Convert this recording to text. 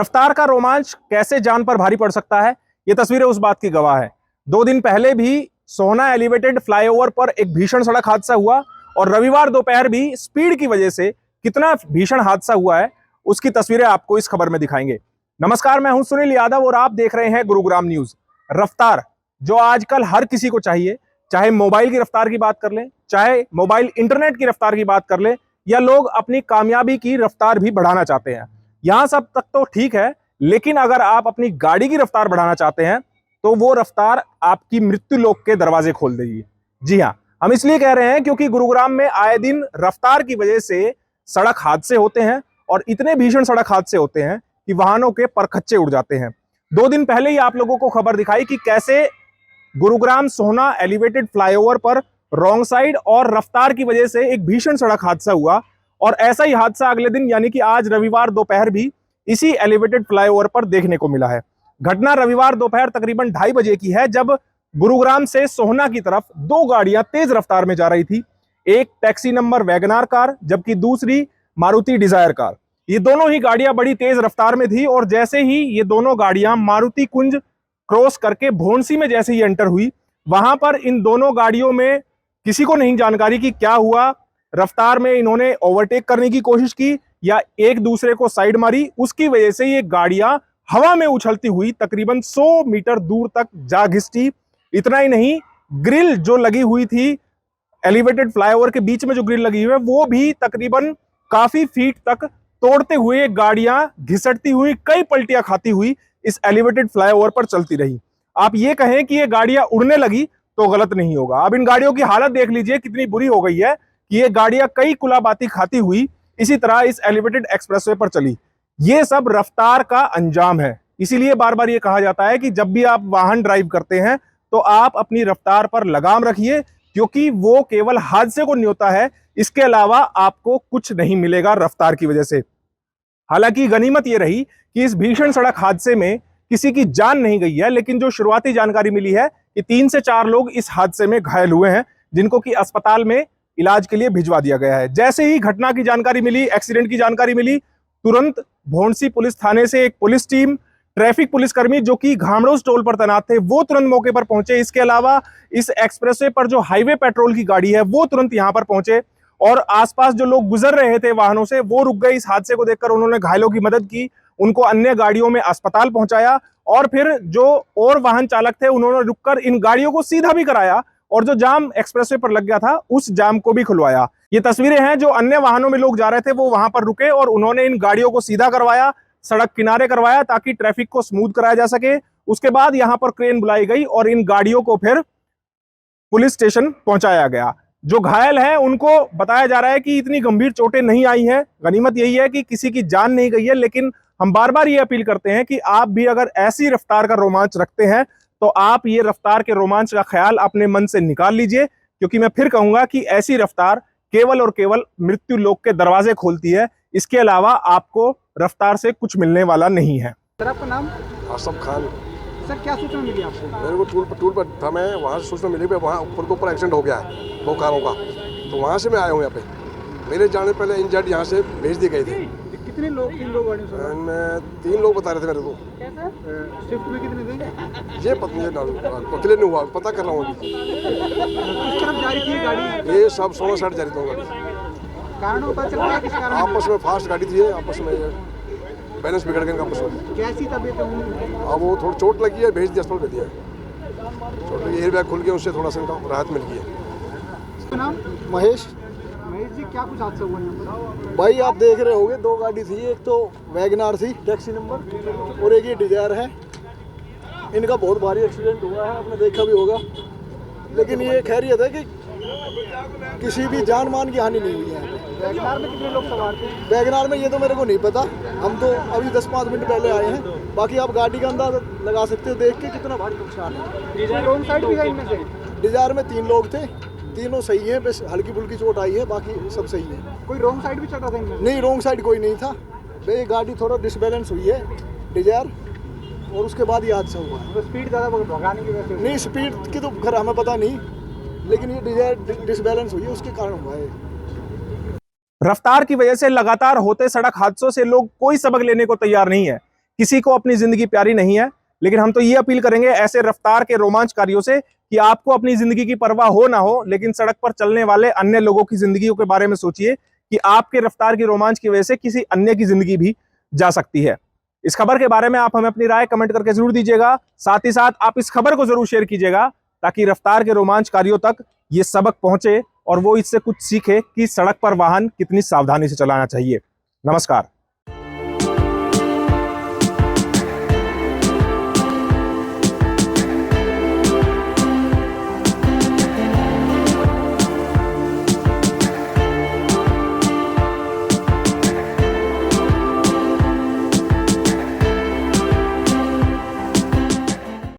रफ्तार का रोमांच कैसे जान पर भारी पड़ सकता है, ये तस्वीरें उस बात की गवाह है। 2 दिन पहले भी सोहना एलिवेटेड फ्लाईओवर पर एक भीषण सड़क हादसा हुआ और रविवार दोपहर भी स्पीड की वजह से कितना भीषण हादसा हुआ है उसकी तस्वीरें आपको इस खबर में दिखाएंगे। नमस्कार, मैं हूं सुनील यादव और आप देख रहे हैं गुरुग्राम न्यूज। रफ्तार जो आजकल हर किसी को चाहिए, चाहे मोबाइल की रफ्तार की बात कर लें, चाहे मोबाइल इंटरनेट की रफ्तार की बात कर लें, या लोग अपनी कामयाबी की रफ्तार भी बढ़ाना चाहते हैं। यहां सब तक तो ठीक है, लेकिन अगर आप अपनी गाड़ी की रफ्तार बढ़ाना चाहते हैं तो वो रफ्तार आपकी मृत्यु लोक के दरवाजे खोल देगी। जी हां, हम इसलिए कह रहे हैं क्योंकि गुरुग्राम में आए दिन रफ्तार की वजह से सड़क हादसे होते हैं और इतने भीषण सड़क हादसे होते हैं कि वाहनों के परखच्चे उड़ जाते हैं। 2 दिन पहले ही आप लोगों को खबर दिखाई कि कैसे गुरुग्राम सोहना एलिवेटेड फ्लाईओवर पर रॉन्ग साइड और रफ्तार की वजह से एक भीषण सड़क हादसा हुआ, और ऐसा ही हादसा अगले दिन यानी कि आज रविवार दोपहर भी इसी एलिवेटेड फ्लाईओवर पर देखने को मिला है। घटना रविवार दोपहर तकरीबन 2:30 बजे की है, जब गुरुग्राम से सोहना की तरफ 2 गाड़ियां तेज रफ्तार में जा रही थी। एक टैक्सी नंबर वैगनार कार जबकि दूसरी मारुति डिजायर कार। ये दोनों ही गाड़ियां बड़ी तेज रफ्तार में थी और जैसे ही ये दोनों गाड़ियां मारुति कुंज क्रॉस करके भोंसी में जैसे ही एंटर हुई, वहां पर इन दोनों गाड़ियों में किसी को नहीं जानकारी कि क्या हुआ। रफ्तार में इन्होंने ओवरटेक करने की कोशिश की या एक दूसरे को साइड मारी, उसकी वजह से ये गाड़ियां हवा में उछलती हुई तकरीबन 100 मीटर दूर तक जा घिसटी। इतना ही नहीं, ग्रिल जो लगी हुई थी एलिवेटेड फ्लाईओवर के बीच में, जो ग्रिल लगी हुई है वो भी तकरीबन काफी फीट तक तोड़ते हुए गाड़ियां घिसटती हुई, कई पलटियां खाती हुई इस एलिवेटेड फ्लाईओवर पर चलती रही। आप ये कहें कि ये गाड़ियां उड़ने लगी तो गलत नहीं होगा। अब इन गाड़ियों की हालत देख लीजिए कितनी बुरी हो गई है कि ये गाड़ियां कई कुलाबाती खाती हुई इसी तरह इस एलिवेटेड एक्सप्रेसवे पर चली। ये सब रफ्तार का अंजाम है। इसीलिए बार बार ये कहा जाता है कि जब भी आप वाहन ड्राइव करते हैं तो आप अपनी रफ्तार पर लगाम रखिए, क्योंकि वो केवल हादसे को न्योता है, इसके अलावा आपको कुछ नहीं मिलेगा रफ्तार की वजह से। हालांकि गनीमत यह रही कि इस भीषण सड़क हादसे में किसी की जान नहीं गई है, लेकिन जो शुरुआती जानकारी मिली है कि 3 से 4 लोग इस हादसे में घायल हुए हैं, जिनको कि अस्पताल में इलाज के लिए भिजवा दिया गया है। जैसे ही घटना की जानकारी मिली, एक्सीडेंट की जानकारी मिली, तुरंत भोंसी पुलिस थाने से एक पुलिस टीम, ट्रैफिक पुलिसकर्मी जो कि घामड़ोस टोल पर तैनात थे, वो तुरंत मौके पर पहुंचे। इसके अलावा इस एक्सप्रेसवे पर जो हाईवे पेट्रोल की गाड़ी है वो तुरंत यहां पर पहुंचे और आसपास जो लोग गुजर रहे थे वाहनों से वो रुक गए। इस हादसे को देखकर उन्होंने घायलों की मदद की, उनको अन्य गाड़ियों में अस्पताल पहुंचाया और फिर जो और वाहन चालक थे उन्होंने रुककर इन गाड़ियों को सीधा भी कराया और जो जाम एक्सप्रेसवे पर लग गया था उस जाम को भी खुलवाया। ये तस्वीरें हैं, जो अन्य वाहनों में लोग जा रहे थे वो वहां पर रुके और उन्होंने इन गाड़ियों को सीधा करवाया, सड़क किनारे करवाया ताकि ट्रैफिक को स्मूथ कराया जा सके। उसके बाद यहां पर क्रेन बुलाई गई और इन गाड़ियों को फिर पुलिस स्टेशन पहुंचाया गया। जो घायल हैं उनको बताया जा रहा है कि इतनी गंभीर चोटें नहीं आई हैं। गनीमत यही है कि किसी की जान नहीं गई है, लेकिन हम बार बार ये अपील करते हैं कि आप भी अगर ऐसी रफ्तार का रोमांच रखते हैं तो आप ये रफ्तार के रोमांच का ख्याल अपने मन से निकाल लीजिए, क्योंकि मैं फिर कहूंगा कि ऐसी रफ्तार केवल और केवल मृत्यु लोक के दरवाजे खोलती है। इसके अलावा आपको रफ्तार से कुछ मिलने वाला नहीं है। सर, आपका नाम? आसफ खान। सर, क्या सूचना मिली आपको? मेरे को टूल पर था, मैं वहाँ से सूचना मिली कि वहाँ ऊपर के ऊपर एक्सीडेंट हो गया है 2 कारों का, तो वहाँ से मैं आया हूँ यहाँ पे। मेरे जाने पहले इंजर्ड यहाँ से भेज दिए गए थे। कितने लोग? 3 लोग गाड़ी में? 3 लोग बता रहे थे मेरे को। शिफ्ट में कितने थे? ये पता नहीं, क्लियर नहीं हुआ, पता कर रहा हूँ अभी। किस तरफ जा रही थी गाड़ी? ये सब 16 साइड जा रही थी गाड़ी। कारण पता चल रहा है किस कारण? आपस में फास्ट गाड़ी थी, आपस में बैलेंस बिगड़ गए आपस में। कैसी तबीयत है? अब वो थोड़ी चोट लगी है, भेज दिया, अस्पताल भेज दिया। चोट लगी, एयर बैग खुल गया, उससे थोड़ा सा इनका राहत मिल गई है। नाम? महेश। महेश जी, क्या कुछ हादसा हुआ यहाँ पर? भाई आप देख रहे होंगे 2 गाड़ी थी, एक तो वैगनार थी टैक्सी नंबर और एक ये डिजायर है। इनका बहुत भारी एक्सीडेंट हुआ है, आपने देखा भी होगा, लेकिन ये खैरियत है कि किसी भी जान मान की हानि नहीं हुई है। वैगनार में कितने लोग सवार थे? वैगनार में ये तो मेरे को नहीं पता, हम तो अभी 10-5 मिनट पहले आए हैं। बाकी आप गाड़ी का अंदाजा लगा सकते हो देख के कितना भारी नुकसान है। रोड साइड भी है इनमें से? डिजायर में 3 लोग थे, तीनों सही हैं, बस हल्की फुल्की चोट आई है, बाकी सब सही है। कोई रॉन्ग साइड भी चल रहा था इनमें? नहीं, रॉन्ग साइड कोई नहीं था, भाई गाड़ी थोड़ा डिसबैलेंस हुई है डिजायर, और उसके बाद ये हादसा हुआ है। तो स्पीड ज़्यादा भगाने की वजह से? नहीं, स्पीड की तो खैर हमें पता नहीं, लेकिन ये डिजायर डिसबैलेंस हुई है, उसके कारण हुआ है। रफ्तार की वजह से लगातार होते सड़क हादसों से लोग कोई सबक लेने को तैयार नहीं है। किसी को अपनी जिंदगी प्यारी नहीं है, लेकिन हम तो ये अपील करेंगे ऐसे रफ्तार के रोमांचकारियों से कि आपको अपनी जिंदगी की परवाह हो ना हो, लेकिन सड़क पर चलने वाले अन्य लोगों की जिंदगियों के बारे में सोचिए कि आपके रफ्तार की रोमांच की वजह से किसी अन्य की जिंदगी भी जा सकती है। इस खबर के बारे में आप हमें अपनी राय कमेंट करके जरूर दीजिएगा। साथ ही साथ आप इस खबर को जरूर शेयर कीजिएगा ताकि रफ्तार के रोमांचकारियों तक ये सबक पहुंचे और वो इससे कुछ सीखे कि सड़क पर वाहन कितनी सावधानी से चलाना चाहिए। नमस्कार।